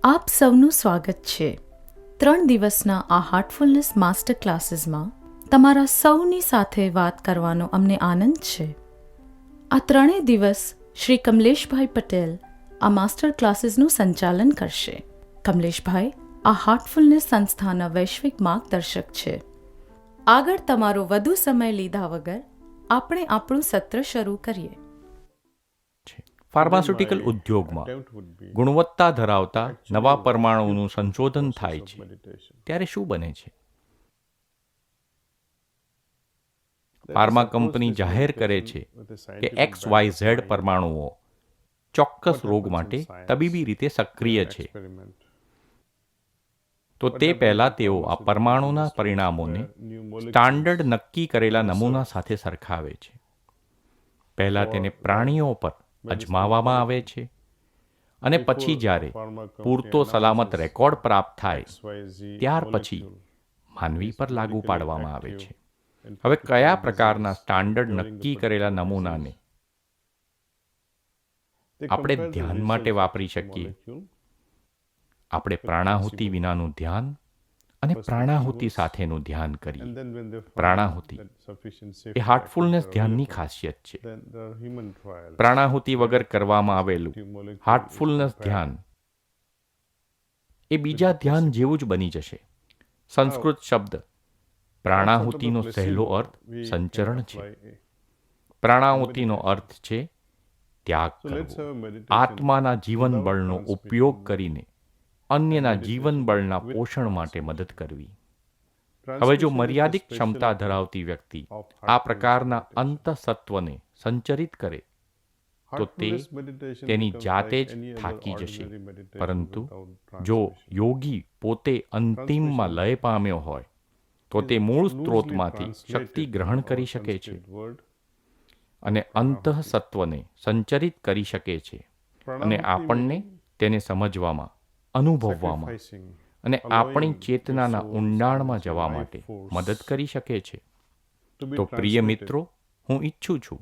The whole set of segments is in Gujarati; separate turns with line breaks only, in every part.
આપ સૌનું સ્વાગત છે 3 દિવસના આ હાર્ટફુલનેસ માસ્ટર ક્લાસીસમાં. તમારા સૌની સાથે વાત કરવાનો અમને આનંદ છે. આ 3 દિવસ શ્રી કમલેશભાઈ પટેલ આ માસ્ટર ક્લાસીસનું સંચાલન કરશે. કમલેશભાઈ આ હાર્ટફુલનેસ સંસ્થાના વૈશ્વિક માર્ગદર્શક છે. આગળ તમારો વધુ સમય લીધા વગર આપણે આપણું સત્ર શરૂ કરીએ.
ફાર્માસ્યુટિકલ ઉદ્યોગમાં ગુણવત્તા ધરાવતા નવા પરમાણુઓનું સંશોધન થાય છે ત્યારે શું બને છે? ફાર્મા કંપની જાહેર કરે છે કે XYZ પરમાણુઓ ચોક્કસ રોગ માટે તબીબી રીતે સક્રિય છે. તો તે પહેલા તેઓ આ પરમાણુના પરિણામોને સ્ટાન્ડર્ડ નક્કી કરેલા નમૂના સાથે સરખાવે છે. પહેલા તેને પ્રાણીઓ પર અજમાવવામાં આવે છે અને પછી જ્યારે પૂરતો સલામત રેકોર્ડ પ્રાપ્ત થાય ત્યાર પછી માનવી પર લાગુ પાડવામાં આવે છે. હવે કયા પ્રકારના સ્ટાન્ડર્ડ નક્કી કરેલા નમૂનાને આપણે ધ્યાન માટે વાપરી શકીએ? આપણે પ્રાણાહુતિ વિનાનું ધ્યાન અને પ્રાણાહુતિ સાથેનું ધ્યાન કરીએ. પ્રાણાહુતિ એ હાર્ટફુલનેસ ધ્યાનની ખાસિયત છે. પ્રાણાહુતિ વગર કરવામાં આવેલું હાર્ટફુલનેસ ધ્યાન એ બીજા ધ્યાન જેવું જ બની જશે. સંસ્કૃત શબ્દ પ્રાણાહુતિનો સહેલો અર્થ સંચરણ છે. પ્રાણાહુતિનો અર્થ છે ત્યાગ કરવો. આત્માના જીવન બળનો ઉપયોગ કરીને અન્યના જીવન બળના પોષણ માટે મદદ કરવી. હવે જો મર્યાદિત ક્ષમતા ધરાવતી વ્યક્તિ આ પ્રકારના અંતઃસત્વને સંચરિત કરે તો તે તેની જાતે જ થાકી જશે. પરંતુ જો યોગી પોતે અંતિમમાં લય પામ્યો હોય તો તે મૂળ સ્ત્રોતમાંથી શક્તિ ગ્રહણ કરી શકે છે અને અંતઃસત્વને સંચરિત કરી શકે છે અને આપણને તેને સમજવામાં, અનુભવવામાં અને આપણી ચેતનાના ઊંડાણમાં જવા માટે મદદ કરી શકે છે. તો પ્રિય મિત્રો, હું ઈચ્છું છું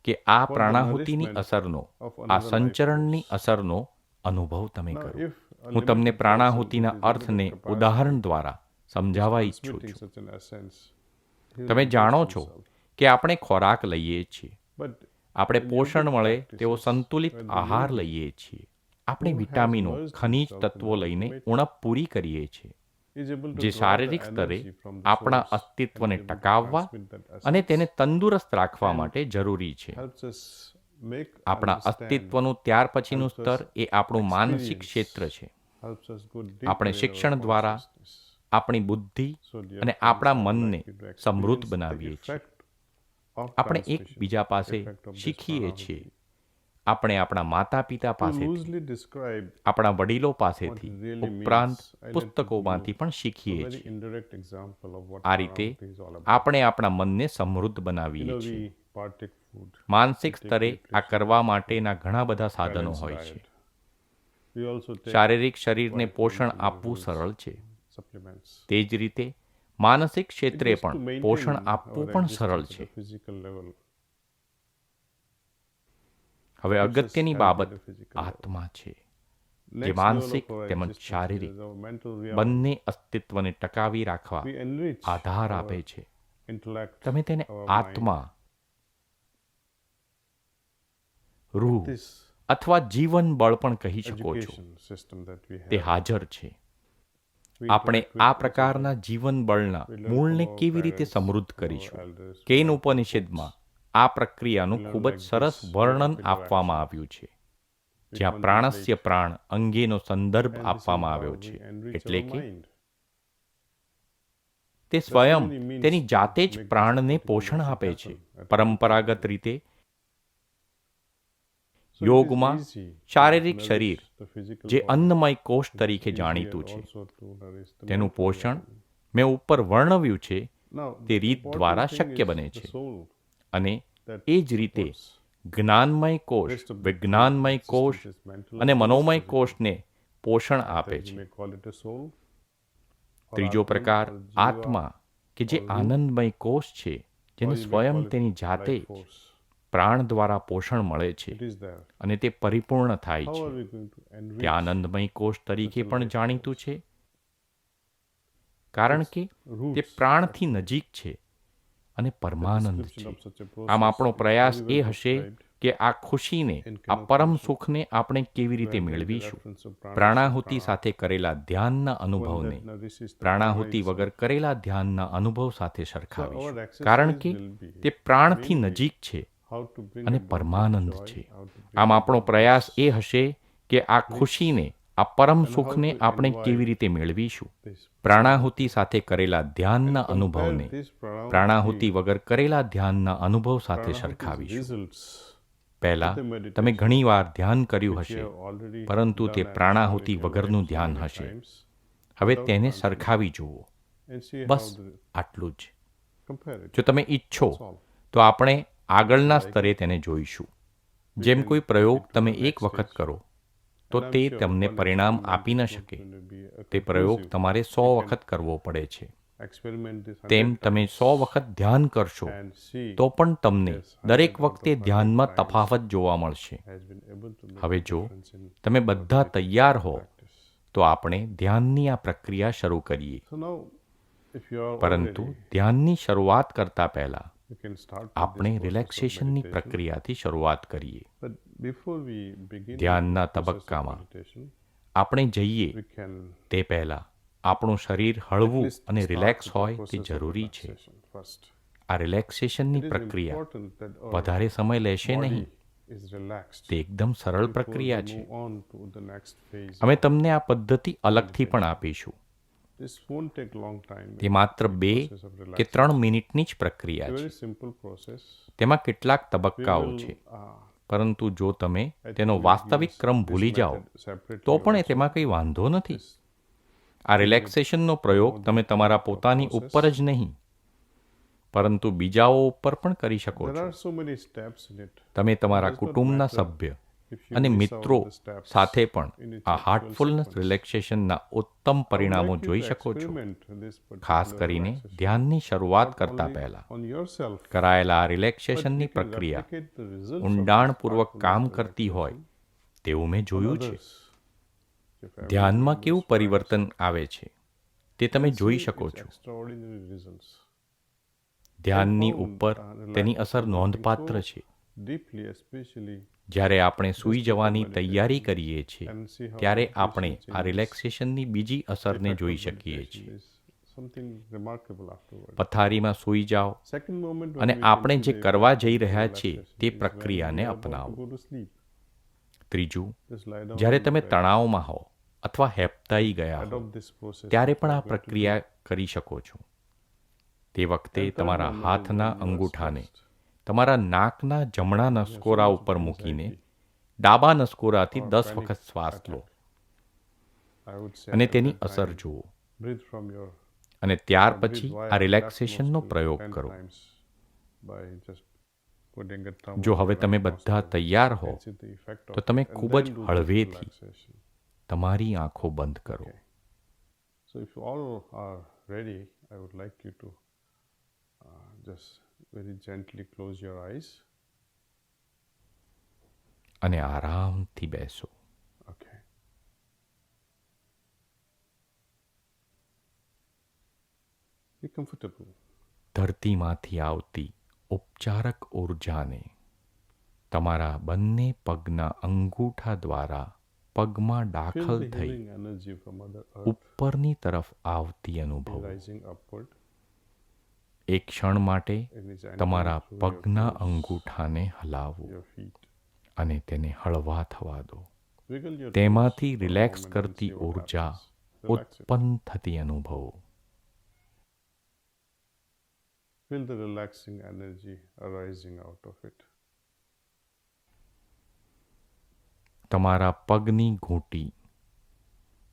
કે આ પ્રાણાહુતિની અસરનો, આ સંચરણની અસરનો અનુભવ તમે કરો. હું તમને પ્રાણાહુતિના અર્થને ઉદાહરણ દ્વારા સમજાવવા ઈચ્છું છું. તમે જાણો છો કે આપણે ખોરાક લઈએ છીએ, આપણે પોષણ મળે તેવો સંતુલિત આહાર લઈએ છીએ, આપણે વિટામિનો, ખનિજ તત્વો લઈને ઉણપ પૂરી કરીએ છીએ, જે શારીરિક સ્તરે આપણા અસ્તિત્વને ટકાવવા અને તેને તંદુરસ્ત રાખવા માટે જરૂરી છે. આપણા અસ્તિત્વનું ત્યાર પછીનું સ્તર એ આપણું માનસિક ક્ષેત્ર છે. આપણે શિક્ષણ દ્વારા આપણી બુદ્ધિ અને આપણા મનને સમૃદ્ધ બનાવીએ છીએ. આપણે એકબીજા પાસે શીખીએ છીએ. આપણે આપણા માતા પિતા પાસેથી, આપણા વડીલો પાસેથી, ઉપરાંત પુસ્તકોમાંથી પણ શીખીએ છીએ. આ રીતે આપણે આપણા મનને સમૃદ્ધ બનાવીએ છીએ. માનસિક સ્તરે આ કરવા માટેના ઘણા બધા સાધનો હોય છે. શારીરિક શરીરને પોષણ આપવું સરળ છે. તે જ રીતે માનસિક ક્ષેત્રે પણ પોષણ આપવું પણ સરળ છે. હવે અગત્યની બાબત આત્મા છે, જે માનસિક તેમજ શારીરિક બંને અસ્તિત્વને ટકાવી રાખવા આધાર આપે છે. તમે તેને આત્મા, રૂહ અથવા જીવન બળ પણ કહી શકો છો. તે હાજર છે. આપણે આ પ્રકારના જીવન બળના મૂળને કેવી રીતે સમૃદ્ધ કરીશું? કેન ઉપનિષદમાં આ પ્રક્રિયાનું ખૂબ જ સરસ વર્ણન આપવામાં આવ્યું છે, જ્યાં પ્રાણસ્ય પ્રાણ અંગેનો સંદર્ભ આપવામાં આવ્યો છે. એટલે કે તે સ્વયં તેની જાતે જ પ્રાણને પોષણ આપે છે. પરંપરાગત રીતે યોગમાં શારીરિક શરીર, જે અન્નમય કોષ તરીકે જાણીતું છે, તેનું પોષણ મેં ઉપર વર્ણવ્યું છે તે રીત દ્વારા શક્ય બને છે. અને એ જ રીતે જ્ઞાનમય કોષ, વિજ્ઞાનમય કોષ અને મનોમય કોષને પોષણ આપે છે. ત્રીજો પ્રકાર આત્મા, કે જે આનંદમય કોષ છે, જેને સ્વયં તેની જાતે જ પ્રાણ દ્વારા પોષણ મળે છે
It is there.
અને તે પરિપૂર્ણ થાય
How
છે.
are we going to
તે
enrich
આનંદમય કોષ તરીકે પણ જાણીતું છે, કારણ કે તે
roots?
પ્રાણથી નજીક છે અને
The
પરમાનંદ
description
છે.
of such a
આમ
process
આપણો
is
પ્રયાસ
very
એ
well
હશે
described
કે આ ખુશીને, આ પરમ સુખને આપણે કેવી રીતે
when the
મેળવીશું.
reference of prana
પ્રાણાહુતિ
prana.
સાથે કરેલા ધ્યાનના
One
અનુભવને
that nourishes the
પ્રાણાહુતિ
prana
વગર
itself.
કરેલા ધ્યાનના અનુભવ સાથે
So our
સરખાવીશું,
exercise
કારણ કે
will be
તે પ્રાણથી
mainly
નજીક છે
how to bring
અને
about
પરમાનંદ
joy,
છે.
how to bring
આમ આપણો
about
પ્રયાસ
this
એ હશે કે આ ખુશીને, આ પરમ
and how
સુખને
to
આપણે
invite
કેવી રીતે મેળવીશું.
this
પ્રાણાહુતિ સાથે કરેલા
and
ધ્યાનના
compare
અનુભવને
this
પ્રાણાહુતિ વગર કરેલા ધ્યાનના અનુભવ સાથે
pranahuti
સરખાવીશું.
results
પહેલા
with the
તમે
meditation
ઘણીવાર ધ્યાન કર્યું
which we
હશે,
have already
પરંતુ તે
done and
પ્રાણાહુતિ
done in your
વગરનું
life so
ધ્યાન
many
હશે.
times
હવે
without
તેને
conflict
સરખાવી જુઓ.
and see
bus
how the
આટલું જ.
compare it.
જો તમે ઈચ્છો
That's all.
તો આપણે આગળના સ્તરે તેને જોઈશું. જેમ કોઈ પ્રયોગ તમે એક વખત કરો તો
And I'm
તે
sure
તમને
one
પરિણામ
experiment
આપી ન
is not
શકે.
going to be a
તે પ્રયોગ
conclusive.
તમારે 100
You can
વખત કરવો પડે છે.
experiment this 100
તેમ તમે
times
100 વખત ધ્યાન કરશો
and see
તો પણ તમને
yes, 100
દરેક
out of
વખતે
100
ધ્યાનમાં
times
તફાવત જોવા મળશે.
has been able to make
હવે
a
જો
difference in
તમે
your
બધા
ability to
તૈયાર હો
practice.
તો આપણે ધ્યાનની આ પ્રક્રિયા શરૂ કરીએ.
So now, if you are
પરંતુ
already,
ધ્યાનની શરૂઆત કરતા પહેલા
you can start with
આપણે
this process of
રિલેક્સેશનની
meditation.
પ્રક્રિયાથી શરૂઆત કરીએ.
But before we begin
ધ્યાનના
the process of
તબક્કામાં
meditation,
આપણે જઈએ
we can
તે પહેલા આપણું શરીર
at
હળવું
least
અને
start
રિલેક્સ
with the
હોય તે
process of
જરૂરી છે.
relaxation first.
આ રિલેક્સેશનની
It is
પ્રક્રિયા
important that our
વધારે સમય લેશે
body
નહીં.
is relaxed
તે એકદમ સરળ
before we
પ્રક્રિયા છે.
move on to the next phase.
અમે
of-
તમને આ પદ્ધતિ અલગથી પણ આપીશું.
This won't take long time.
તે માત્ર
The
2
process of
કે
relaxation.
3 મિનિટની જ
It's
પ્રક્રિયા
a
છે.
very simple process.
તેમાં કેટલાક
We
તબક્કાઓ
will,
છે,
uh,
પરંતુ જો તમે
I
તેનો
think we'll
વાસ્તવિક
use
ક્રમ
this
ભૂલી જાઓ
method separately
તો પણ
also.
તેમાં કંઈ વાંધો નથી.
This-
આ રિલેક્સેશનનો પ્રયોગ તમે તમારા પોતાની
process.
ઉપર જ નહીં, પરંતુ બીજાઓ ઉપર પણ કરી શકો
There
છો.
are so many steps in it.
તમે તમારા
Does not
કુટુંબના
matter
સભ્ય
if you
અને
miss out
મિત્રો
the steps
સાથે પણ
in its
આ
actual
હાર્ટફુલનેસ
sequence.
રિલેક્સેશનના ઉત્તમ
I would
પરિણામો
like you
જોઈ
to
શકો છો.
experiment this
ખાસ
particular
કરીને
relaxation,
ધ્યાનની શરૂઆત
not
કરતા
only
પહેલા
on yourself,
કરાયેલા આ
but
રિલેક્સેશનની
you can
પ્રક્રિયા
replicate the results of
ઊંડાણપૂર્વક
this
કામ
heartfulness
કરતી હોય
relaxation
તેવું મેં
on
જોયું છે.
others. Your family
ધ્યાનમાં
members,
કેવું
friends,
પરિવર્તન આવે છે તે તમે
and
જોઈ
see
શકો
its
છો.
extraordinary results.
ધ્યાનની
found,
ઉપર તેની અસર
relaxation
નોંધપાત્ર
working
છે.
so deeply, especially
જ્યારે આપણે સૂઈ
before
જવાની
meditation
તૈયારી કરીએ છીએ
and see how
ત્યારે
meditation
આપણે આ
changes
રિલેક્સેશનની બીજી
the
અસરને
effect of
જોઈ શકીએ
meditation
છીએ.
is something remarkable afterward.
પથારીમાં સૂઈ જાઓ
Second moment when
અને
we can
આપણે
see
જે
the
કરવા
effect
જઈ
of
રહ્યા છીએ
relaxation
તે
is when
પ્રક્રિયાને
we are about to
અપનાવો.
go to sleep.
ત્રીજું,
Just lie down
જ્યારે
on
તમે
the bed.
તણાવમાં હો અથવા હેપતાઈ ગયા હો
Adopt this process
ત્યારે
that
પણ
we
આ
are going to do.
પ્રક્રિયા કરી શકો છો. તે વખતે
And third
તમારા
moment is
હાથના
when you are
અંગૂઠાને
stressed.
તમારા નાકના જમણા
You have so
નસકોરા
much of
ઉપર
anxiety.
મૂકીને ડાબા નસકોરાથી
or
10
panic
વખત શ્વાસ લો
I would say
અને
at
તેની
that
અસર
time,
જુઓ.
breathe from your
અને ત્યાર
breathe
પછી
via
આ
the
રિલેક્સેશનનો
left
પ્રયોગ
nostril 10
કરો.
times by just putting a thumb
જો
on
હવે
your
તમે
right
બધા
nostril.
તૈયાર
You
હો
can see the effect
તો
of
તમે
it and
ખૂબ
then
જ
do this
હળવેથી
relaxation.
તમારી આંખો બંધ કરો.
Okay. So if you all are ready, I would like you to just very gently close your eyes.
અને આરામથી બેસો.
Okay. Be comfortable.
ધરતીમાંથી આવતી ઉપચારક ઊર્જાને તમારા બંને પગના અંગૂઠા દ્વારા પગમાં
Feel
દાખલ
the
થઈ
healing energy from Mother Earth
ઉપરની તરફ આવતી અનુભવો.
rising upward
એક ક્ષણ માટે
and is entering
તમારા
through your
પગના
toes,
અંગૂઠાને હલાવો
your feet.
અને તેને હળવા થવા દો.
Wiggle your
તેમાંથી
toes for a
relax
moment and
કરતી
see what
ઊર્જા
happens. Relax it.
ઉત્પન્ન થતી અનુભવો.
Feel the relaxing energy arising out of it.
તમારા પગની ઘૂંટી,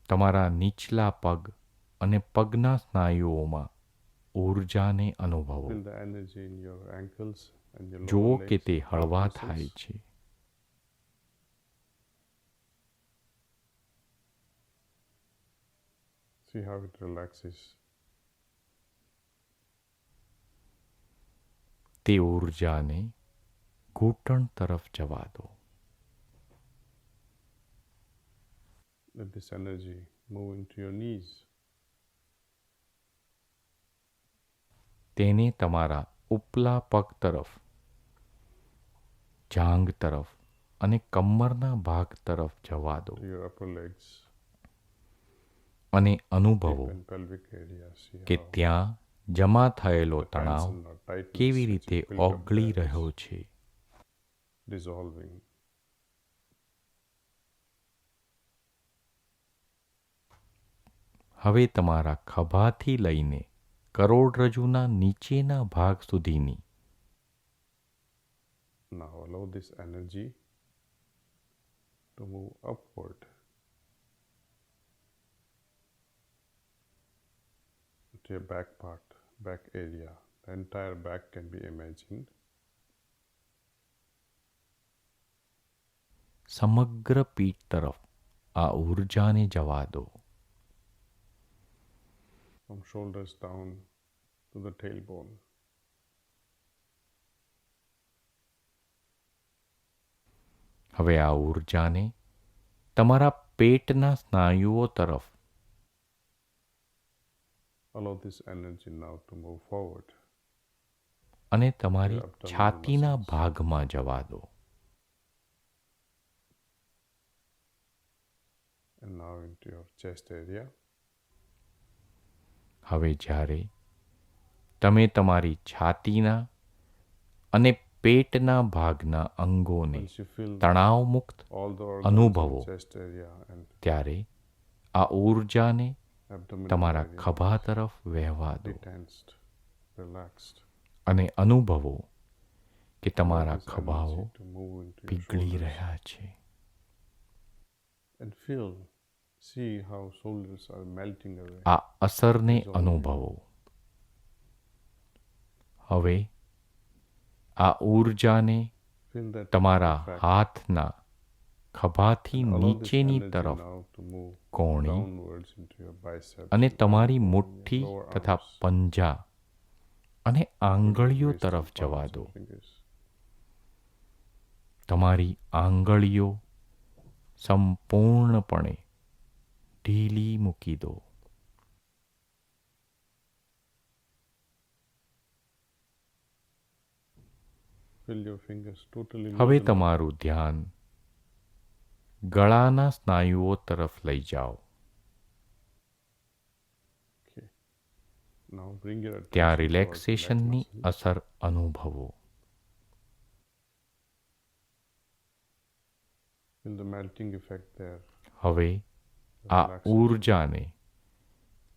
તમારા નીચલા પગ અને પગના સ્નાયુઓમાં ઊર્જાને અનુભવો.
Feel the energy in your ankles and your
જુઓ
lower
કે
legs,
તે
calf
હળવા
muscles.
થાય છે.
See how it relaxes.
તે ઊર્જાને ઘૂંટણ તરફ જવા દો.
Let this energy move into your knees.
તેને તમારા ઉપલા પગ તરફ, જાંઘ તરફ અને કમરના ભાગ તરફ જવા દો
To your upper legs,
અને
hip
અનુભવો
and pelvic area. See
કે
how
ત્યાં જમા થયેલો
the
તણાવ
tension or tightness
કેવી
which
રીતે
is built up
ઓગળી
there
રહ્યો
is
છે.
dissolving.
હવે તમારા ખભાથી લઈને કરોડરજ્જુના નીચેના ભાગ સુધીની
Now allow this energy to move upward to your back part, back area. The entire back can be imagined.
સમગ્ર પીઠ તરફ આ ઊર્જાને જવા દો.
From shoulders down to the tailbone.
હવે આ ઊર્જાને તમારા પેટના સ્નાયુઓ તરફ,
Allow this energy now to move forward.
અને તમારી
Your abdominal
છાતીના
muscles.
ભાગમાં જવા દો.
And now into your chest area.
હવે જ્યારે તમે તમારી છાતીના અને પેટના ભાગના અંગોને
Once you feel
તણાવમુક્ત
all the organs
અનુભવો
in chest area and
ત્યારે આ ઊર્જાને
abdominal
તમારા
area
ખભા તરફ વહેવા દો
detensed, relaxed.
અને અનુભવો કે
Allow
તમારા
this
ખભાઓ
energy to move into your
પીગળી
shoulders
રહ્યા છે.
and feel, see how shoulders are melting away.
આ અસરને અનુભવો. હવે આ ઊર્જાને
Feel that
તમારા
effect.
હાથના ખભાથી
Allow this
નીચેની
energy
તરફ
now to move
કોણી
downwards into your biceps
અને
and
તમારી
your
મુઠ્ઠી
lower
તથા
arms.
પંજા અને આંગળીઓ
Wrist and
તરફ જવા
palms
દો.
and fingers.
તમારી આંગળીઓ સંપૂર્ણપણે ઢીલી મૂકી દો.
Feel your fingers totally
હવે
loosen up.
તમારું ધ્યાન ગળાના સ્નાયુઓ તરફ લઈ જાઓ.
Okay. Now bring your
ત્યાં
attention towards the neck
રિલેક્સેશનની
muscles.
અસર અનુભવો.
Feel the melting effect there.
હવે
the
આ
relaxation.
ઊર્જાને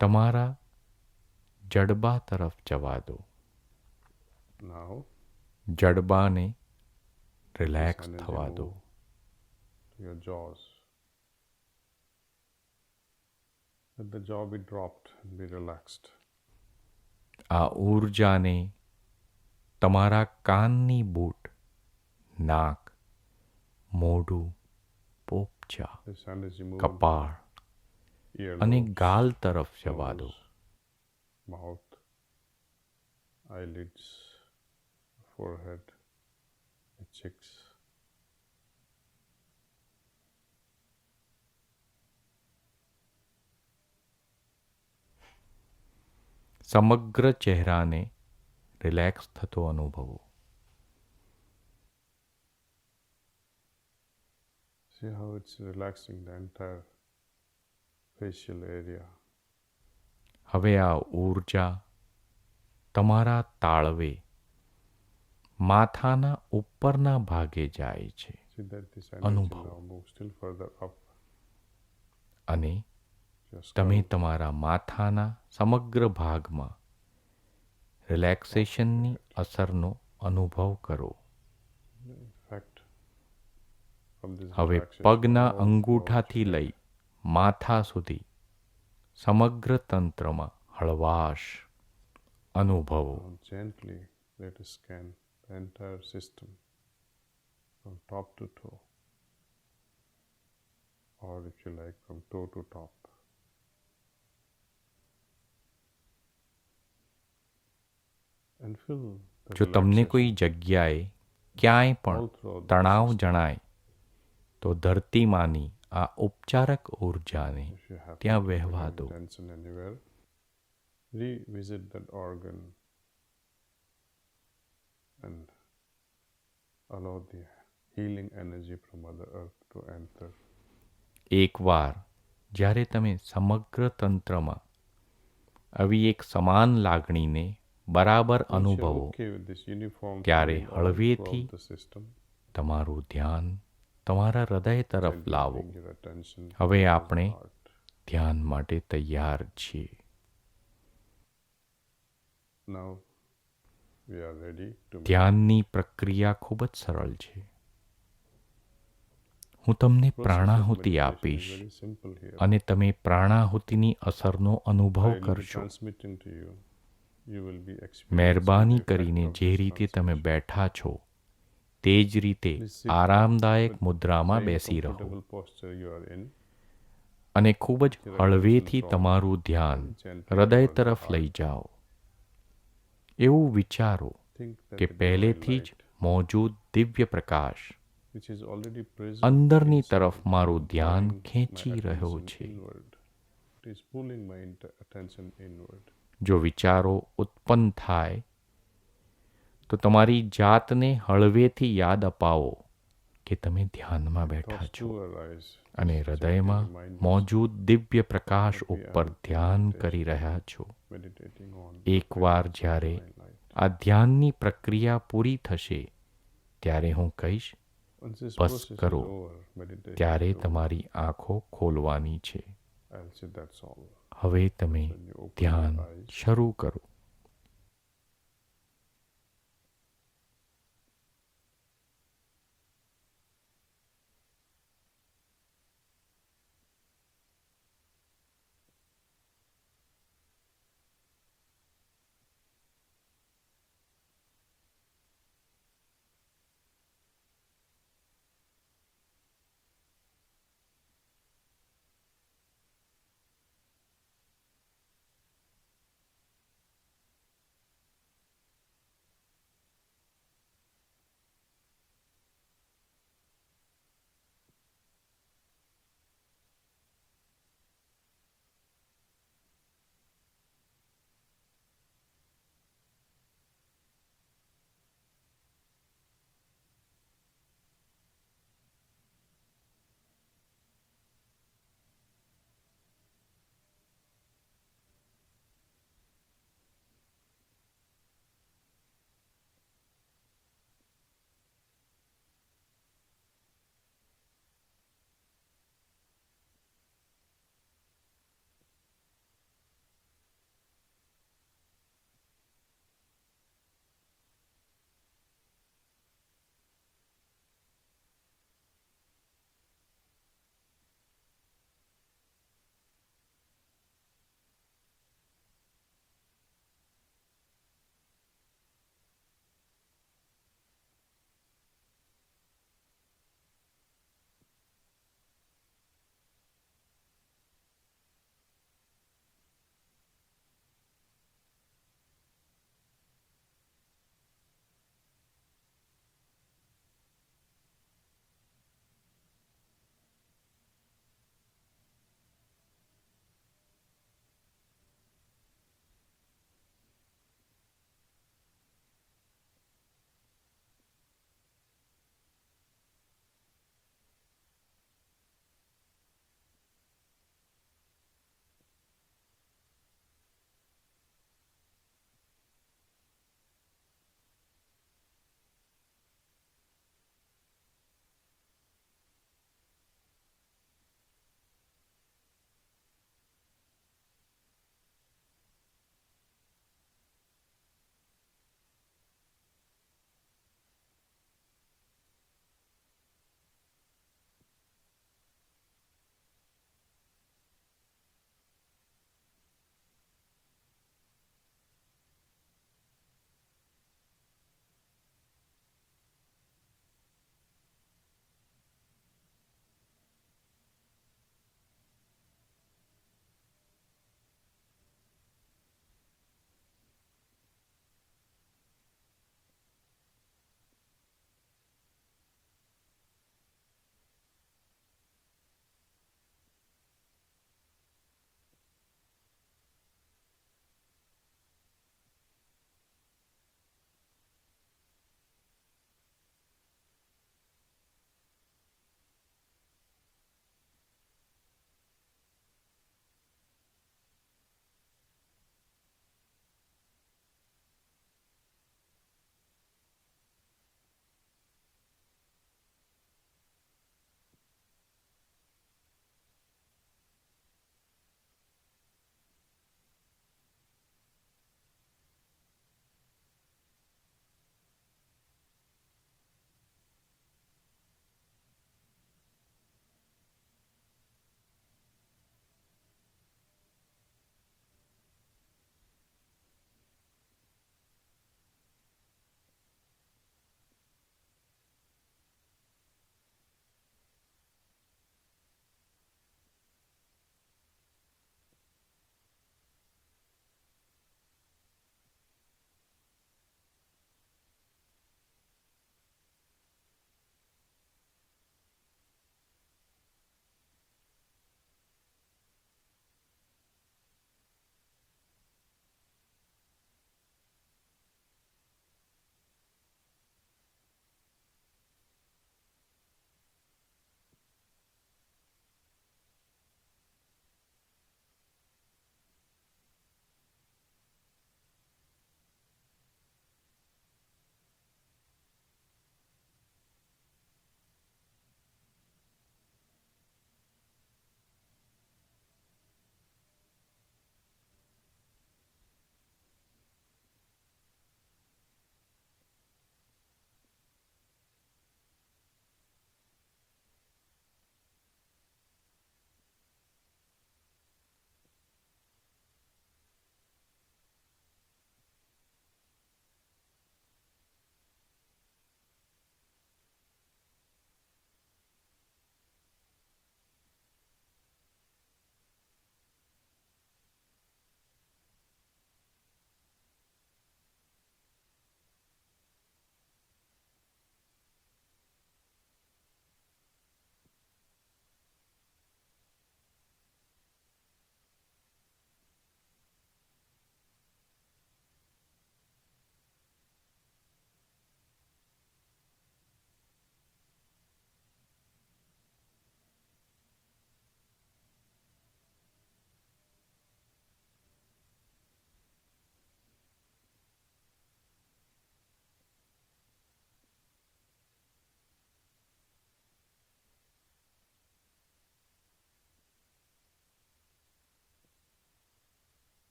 તમારા જડબા તરફ જવા દો.
Now
જડબાને
this
રિલેક્સ
energy
થવા દો.
move to your jaws. Let the jaw be dropped and be relaxed.
આ ઊર્જાને તમારા કાનની બૂટ, નાક, મોઢું, પોપચા,
This energy move
કપાળ અને
earlobes,
ગાલ તરફ જવા દો.
nose, mouth, eyelids, forehead, the cheeks.
સમગ્ર ચહેરાને રિલેક્સ થતો અનુભવો.
See how it's relaxing the entire facial area.
હવે આ ઊર્જા તમારા તાળવે, માથાના ઉપરના ભાગે જાય છે
See that this energy
અનુભવો.
now moves still further up
અને
your
તમે
skull.
તમારા માથાના સમગ્ર ભાગમાં રિલેક્સેશનની અસરનો અનુભવ કરો.
In fact, from this
હવે
relaxation,
પગના
all
અંગૂઠાથી
throughout
લઈ માથા સુધી સમગ્ર તંત્રમાં હળવાશ અનુભવો.
now gently let us scan the entire system from top to toe, or if you like, from toe to top. And feel the
જો તમને કોઈ
relaxation.
જગ્યાએ ક્યાંય પણ
all throughout the
તણાવ
system.
જણાય તો ધરતીમાંની આ ઉપચારક ઊર્જાને
If you happen
ત્યાં
to
વહેવા
bring
દો.
tension anywhere, revisit that organ and allow the healing energy from Mother Earth to enter.
એકવાર જ્યારે તમે સમગ્ર તંત્રમાં આવી એક સમાન લાગણીને બરાબર
Once you're
અનુભવો
okay with this uniform
ત્યારે
feeling all
હળવેથી
throughout the system,
તમારું ધ્યાન તમારા હૃદય તરફ
gently
લાવો.
bring your attention
હવે
towards the
આપણે
heart.
ધ્યાન માટે તૈયાર છીએ.
Now we are ready to
ધ્યાનની પ્રક્રિયા ખૂબ જ સરળ છે. હું તમને
process of
પ્રાણાહુતિ
meditation is
આપીશ
very simple here.
અને તમે પ્રાણાહુતિની અસરનો
I
અનુભવ
will be
કરશો.
transmitting to you. You will be experiencing
મહેરબાની
the effect
કરીને
of
જે
this
રીતે તમે
translation.
બેઠા છો તે જ રીતે
Please sit
આરામદાયક
with
મુદ્રામાં
same
બેસી રહો
comfortable posture you are in.
અને ખૂબ જ
Your
હળવેથી
attention
તમારું ધ્યાન
very gently
હૃદય
towards the
તરફ
heart.
લઈ જાઓ. એવું વિચારો
Think that
કે
the divine
પહેલેથી જ
light,
મોજૂદ દિવ્ય પ્રકાશ
which is already present
અંદરની
inside,
તરફ મારું
is
ધ્યાન
drawing my
ખેંચી રહ્યો
attention
છે.
inward. It is pulling my attention inward.
જો વિચારો ઉત્પન્ન થાય તો તમારી જાતને હળવેથી યાદ અપાવો કે તમે ધ્યાનમાં બેઠા
Thoughts
છો
do arise.
અને
Just
હૃદયમાં
gently remind
મોજૂદ દિવ્ય પ્રકાશ
that we
ઉપર
are in
ધ્યાન
meditation.
કરી રહ્યા છો.
meditating on
એકવાર
the
જ્યારે
divine light.
આ ધ્યાનની પ્રક્રિયા પૂરી થશે ત્યારે હું કહીશ
Once this
બસ
process
કરો.
is over, meditation
ત્યારે
is over,
તમારી આંખો ખોલવાની છે.
I'll say that's all.
હવે તમે
When you open
ધ્યાન
your eyes,
શરૂ કરો.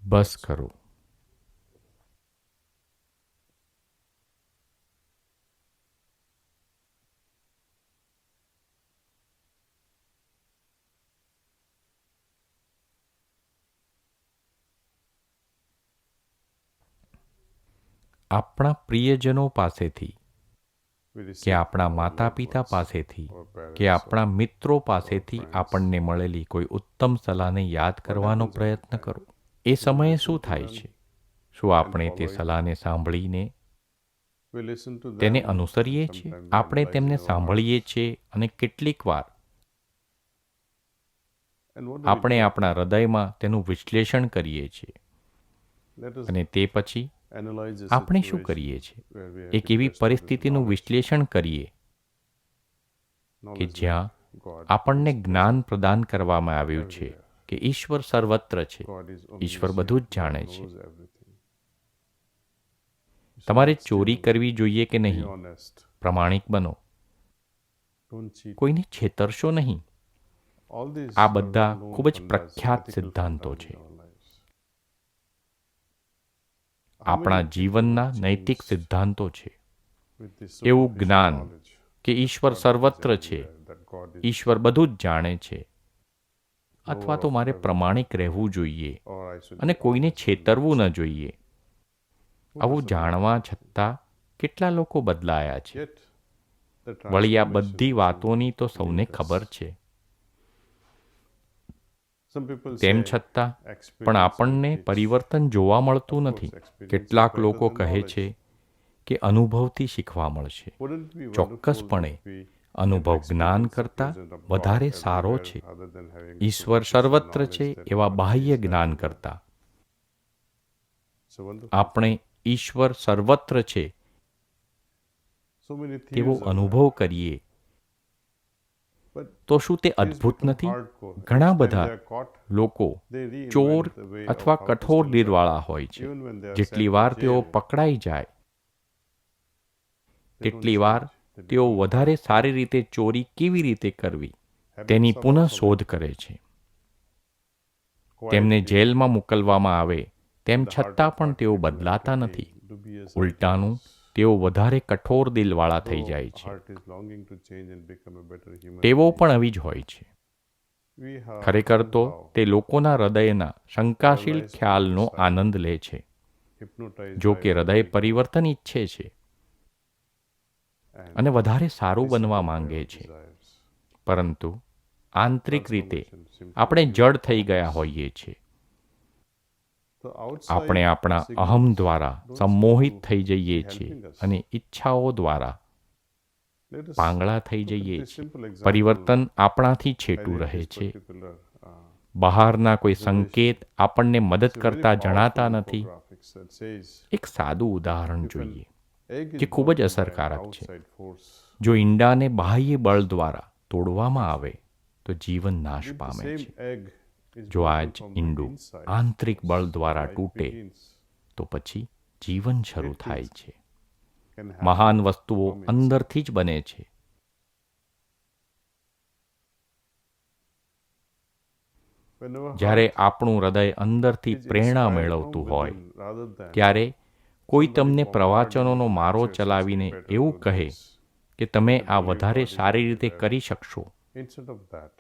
બસ કરો. આપણા પ્રિયજનો પાસેથી
we
કે
receive
આપણા
from our
માતા
loved
પિતા
ones,
પાસેથી
our parents,
કે આપણા
or
મિત્રો પાસેથી
friends.
આપણને મળેલી કોઈ ઉત્તમ સલાહને યાદ કરવાનો
happens
પ્રયત્ન
every
કરો.
time?
એ
We
સમયે
listen
શું
to
થાય
them,
છે? શું
and
આપણે તે
follow it.
સલાહને સાંભળીને
We listen to
તેને
them,
અનુસરીએ
and
છીએ?
sometimes we
આપણે
analyze
તેમને
in our
સાંભળીએ
hearts.
છીએ અને કેટલીક વાર
And what do we
આપણે
do?
આપણા હૃદયમાં તેનું વિશ્લેષણ કરીએ છીએ.
Let us
અને તે પછી
analyze the
આપણે શું
situation
કરીએ છીએ?
where we have
એક
been
એવી
blessed with
પરિસ્થિતિનું
knowledge,
વિશ્લેષણ કરીએ કે
knowledge
જ્યાં
that God
આપણને
is
જ્ઞાન
present
પ્રદાન કરવામાં આવ્યું છે
everywhere.
કે ઈશ્વર સર્વત્ર છે.
God is
ઈશ્વર
omniscient.
બધું જ
God
જાણે છે.
knows everything. You should
તમારે
not
ચોરી
steal.
કરવી જોઈએ કે
Be
નહીં?
honest.
પ્રમાણિક બનો.
Don't cheat.
કોઈને છેતરશો નહીં.
All these
આ
are
બધા
known
ખૂબ જ
fundas,
પ્રખ્યાત
ethical
સિદ્ધાંતો
fundas
છે.
in our lives. How
આપણા
many
જીવનના
people
નૈતિક
changed
સિદ્ધાંતો છે
with this
એવું
superficial
જ્ઞાન
knowledge
કે ઈશ્વર
God is
સર્વત્ર છે,
everywhere, that God is
ઈશ્વર બધું જ જાણે છે, અથવા
knower
તો
of
મારે
everything,
પ્રમાણિક રહેવું જોઈએ
or I should
અને
be
કોઈને
honest and
છેતરવું
not
ન
cheat.
જોઈએ.
Who
આવું
doesn't
જાણવા
want to?
છતાં કેટલા લોકો બદલાયા છે.
Yet, the
વળી આ
transformation
બધી
doesn't
વાતોની તો સૌને
leave us.
ખબર છે.
Some people
તેમ
say
છતાં પણ
experience
આપણને
can teach.
પરિવર્તન જોવા મળતું
Of course,
નથી.
experience
કેટલાક
is
લોકો
better than
કહે
knowledge.
છે કે અનુભવથી શીખવા મળશે.
Wouldn't it be
ચોક્કસપણે
wonderful if we
અનુભવ
have
જ્ઞાન
experienced the
કરતાં
presence of God
વધારે સારો
everywhere
છે.
other than having
ઈશ્વર
superficial
સર્વત્ર
knowledge
છે
that
એવા
God
બાહ્ય
is
જ્ઞાન
everywhere.
કરતાં
It's a wonderful
આપણે ઈશ્વર સર્વત્ર છે
so many
તેવો
thieves are
અનુભવ
there.
કરીએ
But
તો શું તે
thieves
અદ્ભુત
become
નથી?
hardcore.
ઘણા
Each time
બધા
they are caught,
લોકો
they reinvent
ચોર
the way
અથવા
of how to
કઠોર
steal
દિલવાળા
better.
હોય છે.
Even when they are
જેટલી
sent
વાર
to
તેઓ
jail,
પકડાઈ જાય
they don't
તેટલી
change.
વાર
They
તેઓ
become
વધારે
hardcore.
સારી રીતે ચોરી કેવી રીતે કરવી
Habits
તેની
are
પુનઃ
obsolete.
શોધ કરે છે.
Quiet
તેમને
people,
જેલમાં મોકલવામાં આવે તેમ
the heart
છતાં
of
પણ
heart
તેઓ
people
બદલાતા
entertain,
નથી.
dubious
ઉલટાનું
ideas.
તેઓ વધારે કઠોર દિલવાળા થઈ
Though
જાય છે.
heart is longing to change and become a better human
તેઓ
being.
પણ આવી જ હોય છે.
We have
ખરેખર તો
somehow
તે લોકોના હૃદયના શંકાશીલ
paralyzed
ખ્યાલનો
from inside.
આનંદ લે છે.
hypnotized
જો
by
કે હૃદય
worldly
પરિવર્તન ઈચ્છે છે
and
અને વધારે સારું બનવા
disobey
માંગે
our
છે,
desires.
પરંતુ આંતરિક રીતે
Transformation seems to
આપણે
be
જડ થઈ
powerless.
ગયા હોઈએ છીએ.
The outside
આપણે આપણા
signals
અહમ દ્વારા
don't
સંમોહિત
seem to
થઈ જઈએ
be
છીએ
helping us.
અને ઈચ્છાઓ દ્વારા
Let us
પાંગળા થઈ
look at
જઈએ
this
છીએ.
simple example.
પરિવર્તન આપણાથી છેટું
Highlight
રહે
this
છે.
particular,
બહારના કોઈ
observation.
સંકેત આપણને મદદ
It's a very
કરતા જણાતા
powerful
નથી.
infographics that says
એક સાદું ઉદાહરણ
if an
જોઈએ
egg is
કે ખૂબ જ
broken by an
અસરકારક છે.
outside force,
જો ઈંડાને બાહ્ય બળ દ્વારા તોડવામાં આવે તો જીવન નાશ
if the
પામે
same
છે.
egg is
જો
broken
આજ
from the
ઈંડું
inside,
આંતરિક બળ દ્વારા
life
તૂટે
begins.
તો પછી જીવન શરૂ
Great
થાય
things
છે.
can happen
મહાન વસ્તુઓ
from inside.
અંદરથી જ બને છે.
Whenever
જ્યારે
heart
આપણું હૃદય અંદરથી
is
પ્રેરણા
inspired
મેળવતું
from
હોય
within rather than
ત્યારે કોઈ
somebody
તમને
bombarding
પ્રવચનોનો
with
મારો
lectures and
ચલાવીને
saying, "Better
એવું
do
કહે
this."
કે તમે
I
આ
believe
વધારે
God is
સારી રીતે
everywhere.
કરી શકશો.
Instead of that,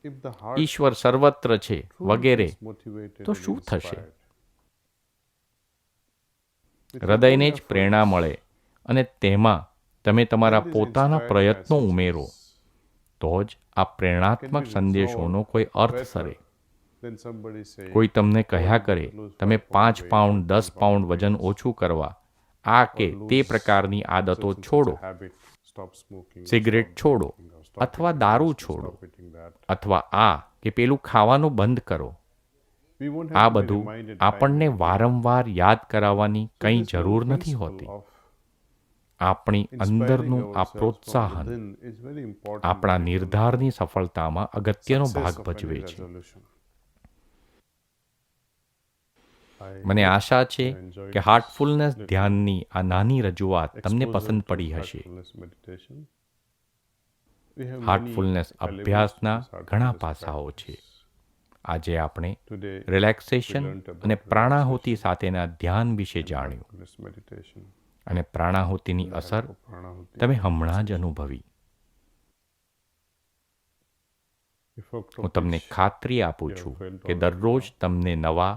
if the heart
ઈશ્વર સર્વત્ર છે
truly
વગેરે
is motivated
તો
and
શું થશે?
inspired, with
હૃદયને
your own
જ પ્રેરણા
efforts,
મળે અને તેમાં તમે તમારા
then these
પોતાના
inspired
પ્રયત્નો
messages
ઉમેરો તો જ આ પ્રેરણાત્મક
can be
સંદેશોનો
resolved
કોઈ અર્થ
better
સરે.
than somebody saying,
કોઈ તમને
"Oh,
કહ્યા
you
કરે
must lose
તમે
5 pound
5
weight,
pound
10
10
pound
pound વજન
weight,
ઓછું કરવા આ કે
or
તે
lose
પ્રકારની આદતો
such and such a
છોડો,
habit, stop smoking,
cigarette
stop
છોડો
drinking, or stop
અથવા
eating
દારૂ
this, or
છોડો
stop eating that."
અથવા આ કે પેલું ખાવાનું બંધ કરો.
We won't
આ
have to be
બધું
reminded
આપણને
time and again.
વારંવાર યાદ કરાવવાની
So
કંઈ
this whole
જરૂર નથી
principle
હોતી.
of
આપણી
inspiring
અંદરનું આ
ourselves from
પ્રોત્સાહન
within is very important
આપણા
to
નિર્ધારની સફળતામાં અગત્યનો
success
ભાગ
of any
ભજવે છે.
resolution. I
મને
hope
આશા છે
you enjoyed
કે
this
હાર્ટફુલનેસ
little
ધ્યાનની આ નાની રજૂઆત તમને
exposure
પસંદ
to
પડી હશે.
heartfulness meditation. We have many
heartfulness
valuables to
અભ્યાસના
this
ઘણા
heartfulness
પાસાઓ છે.
practice.
આજે આપણે
Today,
relaxation
we learnt about
અને પ્રાણાહુતિ સાથેના ધ્યાન વિશે જાણ્યું
mindfulness meditation
અને પ્રાણાહુતિની અસર
for pranahuti.
તમે હમણાં જ અનુભવી.
Effect
હું
of
તમને
which
ખાતરી આપું છું કે દરરોજ તમને નવા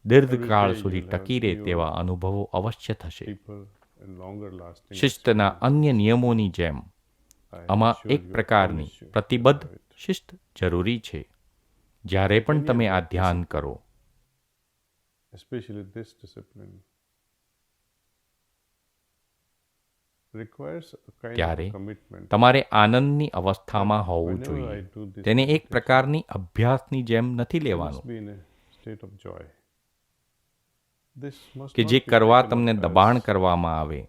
દીર્ઘકાળ સુધી ટકી રહે તેવા અનુભવો અવશ્ય થશે.
people and longer lasting
શિસ્તના અન્ય નિયમોની જેમ
I
આમાં
assure
એક
you,
પ્રકારની
promise you,
પ્રતિબદ્ધ
have it.
શિસ્ત જરૂરી છે. જ્યારે પણ તમે આ ધ્યાન કરો
Especially this discipline requires a kind
ત્યારે
of commitment.
તમારે આનંદની અવસ્થામાં હોવું
Whenever I
જોઈએ.
do this
તેને એક
meditation,
પ્રકારની અભ્યાસની જેમ નથી
I must
લેવાનું
be in a state of joy. This must
કે
not
જે
be
કરવા
taken
તમને
up
દબાણ
as,
કરવામાં આવે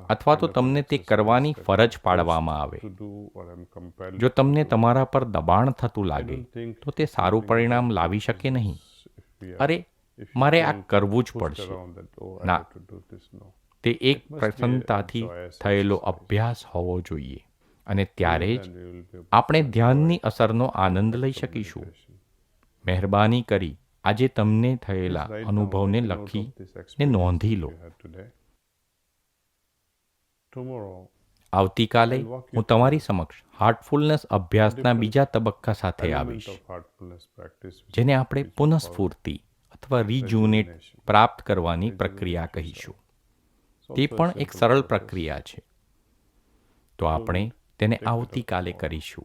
અથવા તો
kind of
તમને તે
exercise
કરવાની
that
ફરજ
I'm
પાડવામાં
forced
આવે.
to do or I'm compelled
જો
to
તમને
do.
તમારા પર દબાણ થતું
I
લાગે
don't think
તો તે સારું
anything
પરિણામ
benefits
લાવી શકે
is
નહીં.
if we are-
અરે
if you
મારે આ
feel
કરવું જ
pushed
પડશે.
around that, oh, I
ના.
have to do this. No.
તે એક
It must be a
પ્રસન્નતાથી
joyous
થયેલો
exercise.
અભ્યાસ હોવો જોઈએ અને ત્યારે જ
Then we will be able
આપણે
to
ધ્યાનની
enjoy
અસરનો
the
આનંદ
effect
લઈ
of
શકીશું.
meditation.
મહેરબાની કરી આજે તમને
Please
થયેલા
write down,
અનુભવને
make a note
લખી
of this
ને
experience
નોંધી
that
law.
you had today. Tomorrow,
આવતીકાલે
I'll walk you
હું તમારી સમક્ષ હાર્ટફુલનેસ અભ્યાસના
different
બીજા તબક્કા સાથે
element
આવીશ
of heartfulness practice, which
જેને
is-
આપણે
which we call
પુનઃસ્ફૂર્તિ અથવા રિજુનેટ
rejuvenation.
પ્રાપ્ત કરવાની
Rejuvenate
પ્રક્રિયા
yourself.
કહીશું.
It's
તે
also a
પણ એક
simple
સરળ
process.
પ્રક્રિયા છે. તો આપણે તેને આવતીકાલે કરીશું.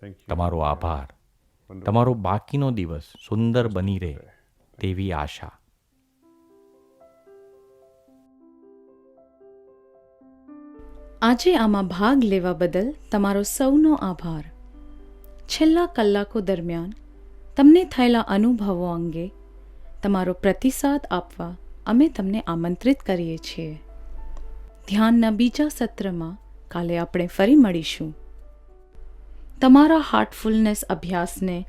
Thank you.
તમારો આભાર.
Wonderful.
તમારો બાકીનો દિવસ સુંદર બની રહે તેવી આશા.
આજે આમાં ભાગ લેવા બદલ તમારો સૌનો આભાર. છેલ્લા કલાકો દરમિયાન તમને થયેલા અનુભવો અંગે તમારો પ્રતિસાદ આપવા અમે તમને આમંત્રિત કરીએ છીએ. ધ્યાનના બીજા સત્રમાં કાલે આપણે ફરી મળીશું. તમારા હાર્ટફુલનેસ અભ્યાસને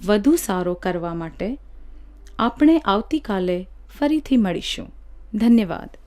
વધુ સારો કરવા માટે આપણે આવતીકાલે ફરીથી મળીશું. ધન્યવાદ.